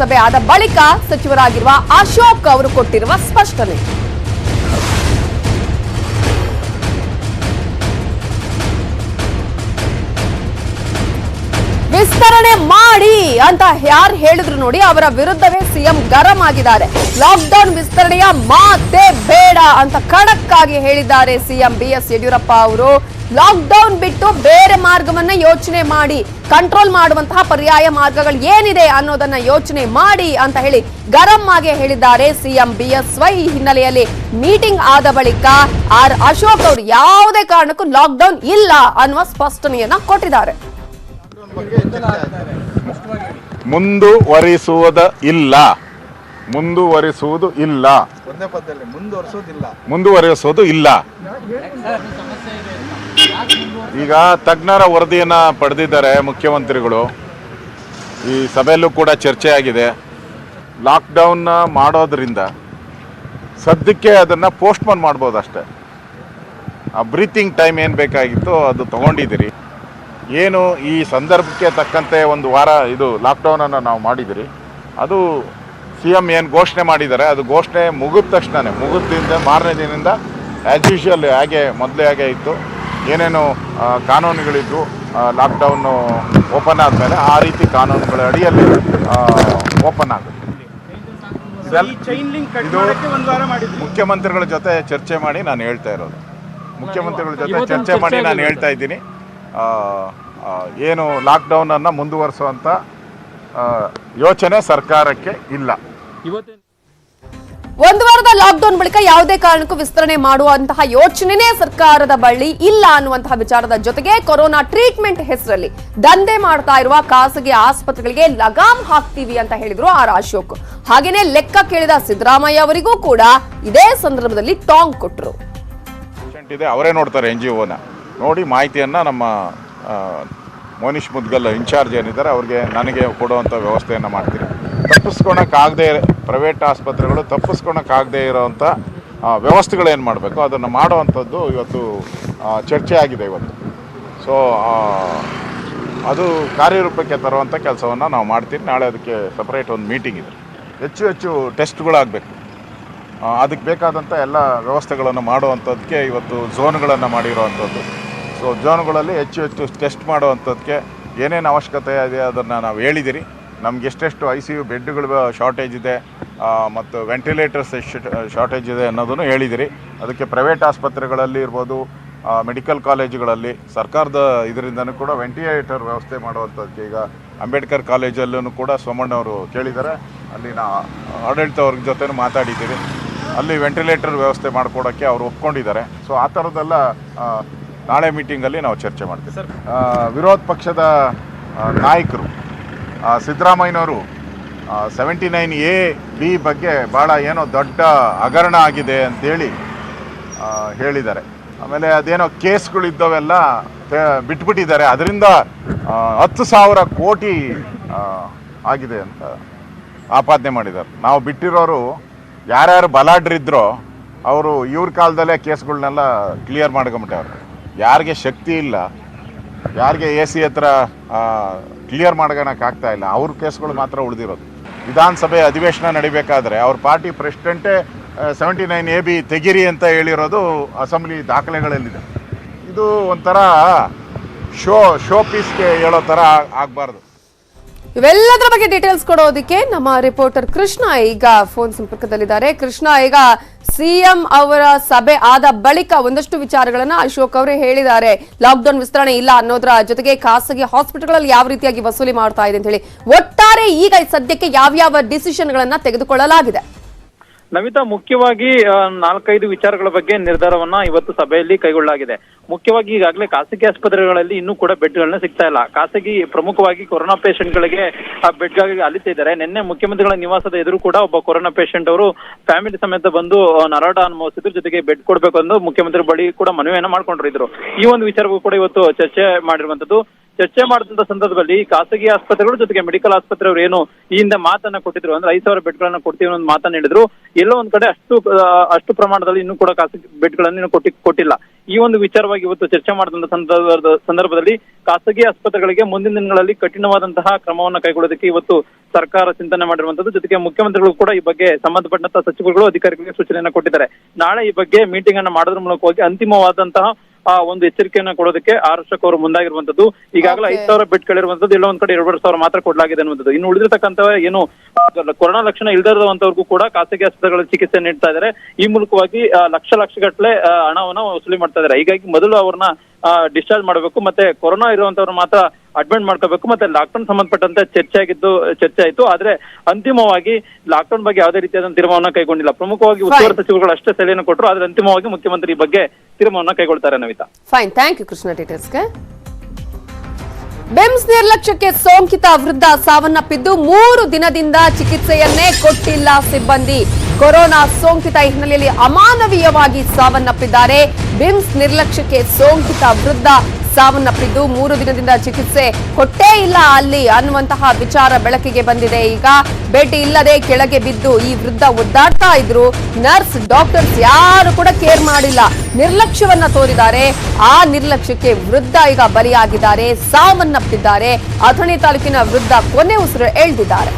ಸಭೆ ಆದ ಬಳಿಕ ಸಚಿವರಾಗಿರುವ ಅಶೋಕ್ ಅವರು ಕೊಟ್ಟಿರುವ ಸ್ಪಷ್ಟನೆ. ವಿಸ್ತರಣೆ ಮಾಡಿ ಅಂತ ಯಾರು ಹೇಳಿದ್ರು ನೋಡಿ, ಅವರ ವಿರುದ್ಧವೇ ಸಿಎಂ ಗರಂ ಆಗಿದ್ದಾರೆ. ಲಾಕ್ಡೌನ್ ವಿಸ್ತರಣೆಯ ಮಾತೇ ಬೇಡ ಅಂತ ಖಡಕ್ ಆಗಿ ಹೇಳಿದ್ದಾರೆ ಸಿಎಂ ಬಿಎಸ್ ಯಡಿಯೂರಪ್ಪ ಅವರು. ಲಾಕ್ಡೌನ್ ಬಿಟ್ಟು ಬೇರೆ ಮಾರ್ಗವನ್ನ ಯೋಚನೆ ಮಾಡಿ, ಕಂಟ್ರೋಲ್ ಮಾಡುವಂತಹ ಪರ್ಯಾಯ ಮಾರ್ಗಗಳು ಏನಿದೆ ಅನ್ನೋದನ್ನ ಯೋಚನೆ ಮಾಡಿ ಅಂತ ಹೇಳಿ ಗರಂ ಆಗಿ ಹೇಳಿದ್ದಾರೆ ಸಿಎಂ ಬಿಎಸ್ವೈ. ಈ ಹಿನ್ನೆಲೆಯಲ್ಲಿ ಮೀಟಿಂಗ್ ಆದ ಬಳಿಕ ಅಶೋಕ್ ಅವರು ಯಾವುದೇ ಕಾರಣಕ್ಕೂ ಲಾಕ್ಡೌನ್ ಇಲ್ಲ ಅನ್ನುವ ಸ್ಪಷ್ಟನೆಯನ್ನ ಕೊಟ್ಟಿದ್ದಾರೆ. ಮುಂದುವರಿಸುವುದು ಇಲ್ಲ, ಮುಂದುವರಿಸುವುದು ಇಲ್ಲ. ಈಗ ತಜ್ಞರ ವರದಿಯನ್ನ ಪಡೆದಿದ್ದಾರೆ ಮುಖ್ಯಮಂತ್ರಿಗಳು. ಈ ಸಭೆಯಲ್ಲೂ ಕೂಡ ಚರ್ಚೆ ಆಗಿದೆ. ಲಾಕ್ಡೌನ್ ಮಾಡೋದ್ರಿಂದ ಸದ್ಯಕ್ಕೆ ಅದನ್ನ ಪೋಸ್ಟ್ಪೋನ್ ಮಾಡ್ಬೋದು ಅಷ್ಟೇ. ಆ ಬ್ರೀತಿಂಗ್ ಟೈಮ್ ಏನು ಬೇಕಾಗಿತ್ತು ಅದು ತಗೊಂಡಿದ್ದೀರಿ. ಏನು ಈ ಸಂದರ್ಭಕ್ಕೆ ತಕ್ಕಂತೆ ಒಂದು ವಾರ ಇದು ಲಾಕ್ಡೌನನ್ನು ನಾವು ಮಾಡಿದಿರಿ. ಅದು ಸಿ ಎಂ ಏನು ಘೋಷಣೆ ಮಾಡಿದ್ದಾರೆ, ಅದು ಘೋಷಣೆ ಮುಗಿದ ತಕ್ಷಣವೇ, ಮುಗಿದಿಂದ ಮಾರನೇ ದಿನದಿಂದ ಆ್ಯಸ್ ಯೂಶುವಲ್ ಮೊದಲೇ ಹಾಗೆ ಇತ್ತು. ಏನೇನು ಕಾನೂನುಗಳಿದ್ವು ಲಾಕ್ಡೌನು ಓಪನ್ ಆದಮೇಲೆ ಆ ರೀತಿ ಕಾನೂನುಗಳ ಅಡಿಯಲ್ಲಿ ಓಪನ್ ಆಗುತ್ತೆ. ಇದು ಮುಖ್ಯಮಂತ್ರಿಗಳ ಜೊತೆ ಚರ್ಚೆ ಮಾಡಿ ನಾನು ಹೇಳ್ತಾ ಇರೋದು. ಮುಖ್ಯಮಂತ್ರಿಗಳ ಜೊತೆ ಚರ್ಚೆ ಮಾಡಿ ನಾನು ಹೇಳ್ತಾ ಇದ್ದೀನಿ. ಏನು ಲಾಕ್ಡೌನನ್ನು ಮುಂದುವರಿಸುವಂಥ ಯೋಚನೆ ಸರ್ಕಾರಕ್ಕೆ ಇಲ್ಲ. ಒಂದು ವಾರದ ಲಾಕ್ಡೌನ್ ಬಳಿಕ ಯಾವುದೇ ಕಾರಣಕ್ಕೂ ವಿಸ್ತರಣೆ ಮಾಡುವಂತಹ ಯೋಚನೆನೇ ಸರ್ಕಾರದ ಬಳಿ ಇಲ್ಲ ಅನ್ನುವಂತಹ ವಿಚಾರದ ಜೊತೆಗೆ ಕೊರೋನಾ ಟ್ರೀಟ್ಮೆಂಟ್ ಹೆಸರಲ್ಲಿ ದಂಧೆ ಮಾಡ್ತಾ ಇರುವ ಖಾಸಗಿ ಆಸ್ಪತ್ರೆಗಳಿಗೆ ಲಗಾಮ್ ಹಾಕ್ತೀವಿ ಅಂತ ಹೇಳಿದ್ರು ಅಶೋಕ್. ಹಾಗೇನೆ ಲೆಕ್ಕ ಕೇಳಿದ ಸಿದ್ದರಾಮಯ್ಯ ಅವರಿಗೂ ಕೂಡ ಇದೇ ಸಂದರ್ಭದಲ್ಲಿ ಟಾಂಗ್ ಕೊಟ್ಟರು. ಇದೆ, ಅವರೇ ನೋಡ್ತಾರೆ NGOನ ನೋಡಿ ಮಾಹಿತಿಯನ್ನು ನಮ್ಮ ಮೋನಿಶ್ ಮುದ್ಗಲ್ ಇನ್ಚಾರ್ಜ್ ಏನಿದ್ದಾರೆ ಅವ್ರಿಗೆ ನನಗೆ ಕೊಡುವಂಥ ವ್ಯವಸ್ಥೆಯನ್ನು ಮಾಡ್ತೀನಿ. ತಪ್ಪಿಸ್ಕೊಳಕ್ಕಾಗದೇ ಪ್ರೈವೇಟ್ ಆಸ್ಪತ್ರೆಗಳು ತಪ್ಪಿಸ್ಕೊಳಕ್ಕಾಗದೇ ಇರೋವಂಥ ವ್ಯವಸ್ಥೆಗಳೇನು ಮಾಡಬೇಕು ಅದನ್ನು ಮಾಡುವಂಥದ್ದು ಇವತ್ತು ಚರ್ಚೆ ಆಗಿದೆ ಇವತ್ತು. ಸೊ ಅದು ಕಾರ್ಯರೂಪಕ್ಕೆ ತರುವಂಥ ಕೆಲಸವನ್ನು ನಾವು ಮಾಡ್ತೀವಿ. ನಾಳೆ ಅದಕ್ಕೆ ಸಪ್ರೇಟ್ ಒಂದು ಮೀಟಿಂಗ್ ಇದೆ. ಹೆಚ್ಚು ಟೆಸ್ಟ್ಗಳಾಗಬೇಕು. ಅದಕ್ಕೆ ಬೇಕಾದಂಥ ಎಲ್ಲ ವ್ಯವಸ್ಥೆಗಳನ್ನು ಮಾಡುವಂಥದ್ದಕ್ಕೆ ಇವತ್ತು ಝೋನ್ಗಳನ್ನು ಮಾಡಿರುವಂಥದ್ದು. ಸೊ ಝೋನ್ಗಳಲ್ಲಿ ಹೆಚ್ಚು ಟೆಸ್ಟ್ ಮಾಡುವಂಥದ್ದಕ್ಕೆ ಏನೇನು ಅವಶ್ಯಕತೆ ಇದೆ ಅದನ್ನು ನಾವು ಹೇಳಿದಿರಿ. ನಮ್ಗೆ ಎಷ್ಟೆಷ್ಟು ICU ಬೆಡ್ಗಳು ಶಾರ್ಟೇಜ್ ಇದೆ ಮತ್ತು ವೆಂಟಿಲೇಟರ್ಸ್ ಶಾರ್ಟೇಜ್ ಇದೆ ಅನ್ನೋದನ್ನು ಹೇಳಿದಿರಿ. ಅದಕ್ಕೆ ಪ್ರೈವೇಟ್ ಆಸ್ಪತ್ರೆಗಳಲ್ಲಿ ಇರ್ಬೋದು, ಮೆಡಿಕಲ್ ಕಾಲೇಜುಗಳಲ್ಲಿ ಸರ್ಕಾರದ ಇದರಿಂದನೂ ಕೂಡ ವೆಂಟಿಲೇಟರ್ ವ್ಯವಸ್ಥೆ ಮಾಡುವಂಥದ್ದಕ್ಕೆ ಈಗ ಅಂಬೇಡ್ಕರ್ ಕಾಲೇಜಲ್ಲೂ ಕೂಡ ಸೋಮಣ್ಣವರು ಕೇಳಿದ್ದಾರೆ. ಅಲ್ಲಿನ ಆಡಳಿತವ್ರ ಜೊತೆ ಮಾತಾಡಿದ್ದೀವಿ. ಅಲ್ಲಿ ವೆಂಟಿಲೇಟರ್ ವ್ಯವಸ್ಥೆ ಮಾಡಿಕೊಡೋಕ್ಕೆ ಅವರು ಒಪ್ಕೊಂಡಿದ್ದಾರೆ. ಸೊ ಆ ಥರದ್ದೆಲ್ಲ ನಾಳೆ ಮೀಟಿಂಗಲ್ಲಿ ನಾವು ಚರ್ಚೆ ಮಾಡ್ತೀವಿ. ವಿರೋಧ ಪಕ್ಷದ ನಾಯಕರು ಸಿದ್ದರಾಮಯ್ಯನವರು 79A(b) ಬಗ್ಗೆ ಭಾಳ ಏನೋ ದೊಡ್ಡ ಹಗರಣ ಆಗಿದೆ ಅಂತೇಳಿ ಹೇಳಿದ್ದಾರೆ. ಆಮೇಲೆ ಅದೇನೋ ಕೇಸ್ಗಳಿದ್ದವೆಲ್ಲ ಬಿಟ್ಬಿಟ್ಟಿದ್ದಾರೆ. ಅದರಿಂದ 10,000 ಕೋಟಿ ಆಗಿದೆ ಅಂತ ಆಪಾದನೆ ಮಾಡಿದ್ದಾರೆ. ನಾವು ಬಿಟ್ಟಿರೋರು ಯಾರ್ಯಾರು ಬಲಾಢ್ರಿದ್ರೋ ಅವರು ಇವ್ರ ಕಾಲದಲ್ಲೇ ಕೇಸ್ಗಳನ್ನೆಲ್ಲ ಕ್ಲಿಯರ್ ಮಾಡ್ಕೊಂಬಿಟ್ಟವ್ರು. ಯಾರಿಗೆ ಶಕ್ತಿ ಇಲ್ಲ, ಯಾರಿಗೆ AC ಹತ್ರ ಕ್ಲಿಯರ್ ಮಾಡ್ಕೊಳಕ್ಕಾಗ್ತಾ ಇಲ್ಲ, ಅವ್ರ ಕೇಸ್ಗಳು ಮಾತ್ರ ಉಳಿದಿರೋದು. ವಿಧಾನಸಭೆ ಅಧಿವೇಶನ ನಡಿಬೇಕಾದ್ರೆ ಅವ್ರ ಪಾರ್ಟಿ ಪ್ರೆಸಿಡೆಂಟೇ 79AB ತೆಗಿರಿ ಅಂತ ಹೇಳಿರೋದು ಅಸೆಂಬ್ಲಿ ದಾಖಲೆಗಳಲ್ಲಿದೆ. ಇದು ಒಂಥರ ಶೋ ಪೀಸ್ಗೆ ಹೇಳೋ ಥರ ಆಗಬಾರ್ದು. ಇವೆಲ್ಲದರ ಬಗ್ಗೆ ಡೀಟೇಲ್ಸ್ ಕೊಡೋದಕ್ಕೆ ನಮ್ಮ ರಿಪೋರ್ಟರ್ ಕೃಷ್ಣ ಈಗ ಫೋನ್ ಸಂಪರ್ಕದಲ್ಲಿದ್ದಾರೆ. ಕೃಷ್ಣ, ಈಗ ಸಿಎಂ ಅವರ ಸಭೆ ಆದ ಬಳಿಕ ಒಂದಷ್ಟು ವಿಚಾರಗಳನ್ನ ಅಶೋಕ್ ಅವರೇ ಹೇಳಿದ್ದಾರೆ. ಲಾಕ್ಡೌನ್ ವಿಸ್ತರಣೆ ಇಲ್ಲ ಅನ್ನೋದ್ರ ಜೊತೆಗೆ ಖಾಸಗಿ ಹಾಸ್ಪಿಟಲ್ಗಳಲ್ಲಿ ಯಾವ ರೀತಿಯಾಗಿ ವಸೂಲಿ ಮಾಡ್ತಾ ಇದೆ ಅಂತ ಹೇಳಿ ಒಟ್ಟಾರೆ ಈಗ ಸದ್ಯಕ್ಕೆ ಯಾವ್ಯಾವ ಡಿಸಿಷನ್ಗಳನ್ನ ತೆಗೆದುಕೊಳ್ಳಲಾಗಿದೆ? ನಮಿತಾ, ಮುಖ್ಯವಾಗಿ 4-5 ವಿಚಾರಗಳ ಬಗ್ಗೆ ನಿರ್ಧಾರವನ್ನ ಇವತ್ತು ಸಭೆಯಲ್ಲಿ ಕೈಗೊಳ್ಳಲಾಗಿದೆ. ಮುಖ್ಯವಾಗಿ ಈಗಾಗಲೇ ಖಾಸಗಿ ಆಸ್ಪತ್ರೆಗಳಲ್ಲಿ ಇನ್ನೂ ಕೂಡ ಬೆಡ್ಗಳನ್ನ ಸಿಗ್ತಾ ಇಲ್ಲ. ಖಾಸಗಿ ಪ್ರಮುಖವಾಗಿ ಕೊರೋನಾ ಪೇಷಂಟ್ಗಳಿಗೆ ಬೆಡ್ಗಾಗಿ ಅಲಿತಿದ್ದಾರೆ. ನಿನ್ನೆ ಮುಖ್ಯಮಂತ್ರಿಗಳ ನಿವಾಸದ ಎದುರು ಕೂಡ ಒಬ್ಬ ಕೊರೋನಾ ಪೇಷಂಟ್ ಅವರು ಫ್ಯಾಮಿಲಿ ಸಮೇತ ಬಂದು ನರಾಟ ಅನುಭವಿಸಿದ್ರು. ಜೊತೆಗೆ ಬೆಡ್ ಕೊಡ್ಬೇಕು ಎಂದು ಮುಖ್ಯಮಂತ್ರಿ ಬಳಿ ಕೂಡ ಮನವಿಯನ್ನ ಮಾಡ್ಕೊಂಡಿದ್ರು. ಈ ಒಂದು ವಿಚಾರವೂ ಕೂಡ ಇವತ್ತು ಚರ್ಚೆ ಮಾಡಿರುವಂತದ್ದು. ಚರ್ಚೆ ಮಾಡಿದಂತ ಸಂದರ್ಭದಲ್ಲಿ ಖಾಸಗಿ ಆಸ್ಪತ್ರೆಗಳು ಜೊತೆಗೆ ಮೆಡಿಕಲ್ ಆಸ್ಪತ್ರೆಯವರು ಏನು ಈ ಹಿಂದೆ ಮಾತನ್ನ ಕೊಟ್ಟಿದ್ರು, ಅಂದ್ರೆ 5,000 ಬೆಡ್ಗಳನ್ನ ಕೊಡ್ತೀವಿ ಅನ್ನೋ ಮಾತನ್ನ ಹೇಳಿದ್ರು. ಎಲ್ಲೋ ಒಂದ್ ಕಡೆ ಅಷ್ಟು ಪ್ರಮಾಣದಲ್ಲಿ ಇನ್ನೂ ಕೂಡ ಖಾಸಗಿ ಬೆಡ್ಗಳನ್ನು ಕೊಟ್ಟಿಲ್ಲ. ಈ ಒಂದು ವಿಚಾರವಾಗಿ ಇವತ್ತು ಚರ್ಚೆ ಮಾಡಿದಂತ ಸಂದರ್ಭದಲ್ಲಿ ಖಾಸಗಿ ಆಸ್ಪತ್ರೆಗಳಿಗೆ ಮುಂದಿನ ದಿನಗಳಲ್ಲಿ ಕಠಿಣವಾದಂತಹ ಕ್ರಮವನ್ನ ಕೈಗೊಳ್ಳೋದಕ್ಕೆ ಇವತ್ತು ಸರ್ಕಾರ ಚಿಂತನೆ ಮಾಡಿರುವಂತದ್ದು. ಜೊತೆಗೆ ಮುಖ್ಯಮಂತ್ರಿಗಳು ಕೂಡ ಈ ಬಗ್ಗೆ ಸಂಬಂಧಪಟ್ಟಂತಹ ಸಚಿವರುಗಳು ಅಧಿಕಾರಿಗಳಿಗೆ ಸೂಚನೆಯನ್ನ ಕೊಟ್ಟಿದ್ದಾರೆ. ನಾಳೆ ಈ ಬಗ್ಗೆ ಮೀಟಿಂಗ್ ಅನ್ನ ಮಾಡೋದ್ರ ಮೂಲಕವಾಗಿ ಅಂತಿಮವಾದಂತಹ ಒಂದು ಎಚ್ಚರಿಕೆಯನ್ನ ಕೊಡೋದಕ್ಕೆ ಆರಕ್ಷಕ ಅವರು ಮುಂದಾಗಿರುವಂತದ್ದು. ಈಗಾಗಲೇ 5,000 ಬೆಡ್ಗಳಿರುವಂತದ್ದು, ಎಲ್ಲ ಒಂದ್ ಕಡೆ 2,500 ಮಾತ್ರ ಕೊಡ್ಲಾಗಿದೆ ಅನ್ನುವಂಥದ್ದು. ಇನ್ನು ಉಳಿದಿರ್ತಕ್ಕಂಥ ಏನು ಕೊರೋನಾ ಲಕ್ಷಣ ಇಲ್ಲದಿರುವಂತವ್ರಿಗೂ ಕೂಡ ಖಾಸಗಿ ಆಸ್ಪತ್ರೆಗಳಲ್ಲಿ ಚಿಕಿತ್ಸೆ ನೀಡ್ತಾ ಇದ್ದಾರೆ. ಈ ಮೂಲಕವಾಗಿ ಲಕ್ಷ ಗಟ್ಟಲೆ ಹಣವನ್ನ ವಸೂಲಿ ಮಾಡ್ತಾ ಇದ್ದಾರೆ. ಹೀಗಾಗಿ ಮೊದಲು ಅವ್ರನ್ನ ಡಿಸ್ಚಾರ್ಜ್ ಮಾಡಬೇಕು, ಮತ್ತೆ ಕೊರೋನಾ ಇರುವಂತವ್ರು ಮಾತ್ರ ಅಡ್ಮಿಟ್ ಮಾಡ್ಕೋಬೇಕು. ಮತ್ತೆ ಲಾಕ್ಡೌನ್ ಸಂಬಂಧಪಟ್ಟಂತೆ ಚರ್ಚೆ ಆಯ್ತು. ಆದ್ರೆ ಅಂತಿಮವಾಗಿ ಲಾಕ್ಡೌನ್ ಬಗ್ಗೆ ಯಾವುದೇ ರೀತಿಯಾದ ತೀರ್ಮಾನ ಕೈಗೊಂಡಿಲ್ಲ. ಪ್ರಮುಖವಾಗಿ ಉಸ್ತುವಾರಿ ಸಚಿವರುಗಳು ಅಷ್ಟೇ ಸಲಹೆಯನ್ನು ಕೊಟ್ಟರು. ಆದ್ರೆ ಅಂತಿಮವಾಗಿ ಮುಖ್ಯಮಂತ್ರಿ ಈ ಬಗ್ಗೆ ತೀರ್ಮಾನ ಕೈಗೊಳ್ತಾರೆ. Navita, fine, thank you Krishna ಡೀಟೇಲ್ಸ್ಗೆ. ಬಿಮ್ಸ್ ನಿರ್ಲಕ್ಷ್ಯಕ್ಕೆ ಸೋಂಕಿತ ವೃದ್ಧ ಸಾವನ್ನಪ್ಪಿದ್ದು 3 ದಿನದಿಂದ ಚಿಕಿತ್ಸೆಯನ್ನೇ ಕೊಟ್ಟಿಲ್ಲ ಸಿಬ್ಬಂದಿ. ಕೊರೋನಾ ಸೋಂಕಿತ ಹಿನ್ನೆಲೆಯಲ್ಲಿ ಅಮಾನವೀಯವಾಗಿ ಸಾವನ್ನಪ್ಪಿದ್ದಾರೆ. ಬಿಮ್ಸ್ ನಿರ್ಲಕ್ಷ್ಯಕ್ಕೆ ಸೋಂಕಿತ ವೃದ್ಧ ಸಾವನ್ನಪ್ಪಿದ್ದು 3 ದಿನದಿಂದ ಚಿಕಿತ್ಸೆ ಕೊಟ್ಟೇ ಇಲ್ಲ ಅಲ್ಲಿ ಅನ್ನುವಂತಹ ವಿಚಾರ ಬೆಳಕಿಗೆ ಬಂದಿದೆ. ಈಗ ಬೆಡ್ ಇಲ್ಲದೆ ಕೆಳಗೆ ಬಿದ್ದು ಈ ವೃದ್ಧ ಒದ್ದಾಡ್ತಾ ಇದ್ರು. ನರ್ಸ್, ಡಾಕ್ಟರ್ಸ್ ಯಾರು ಕೂಡ ಕೇರ್ ಮಾಡಿಲ್ಲ, ನಿರ್ಲಕ್ಷ್ಯವನ್ನ ತೋರಿದ್ದಾರೆ. ಆ ನಿರ್ಲಕ್ಷ್ಯಕ್ಕೆ ವೃದ್ಧ ಈಗ ಬಲಿಯಾಗಿದ್ದಾರೆ, ಸಾವನ್ನಪ್ಪಿದ್ದಾರೆ. ಅಥಣಿ ತಾಲೂಕಿನ ವೃದ್ಧ ಕೊನೆ ಉಸಿರು ಎಳೆದಿದ್ದಾರೆ.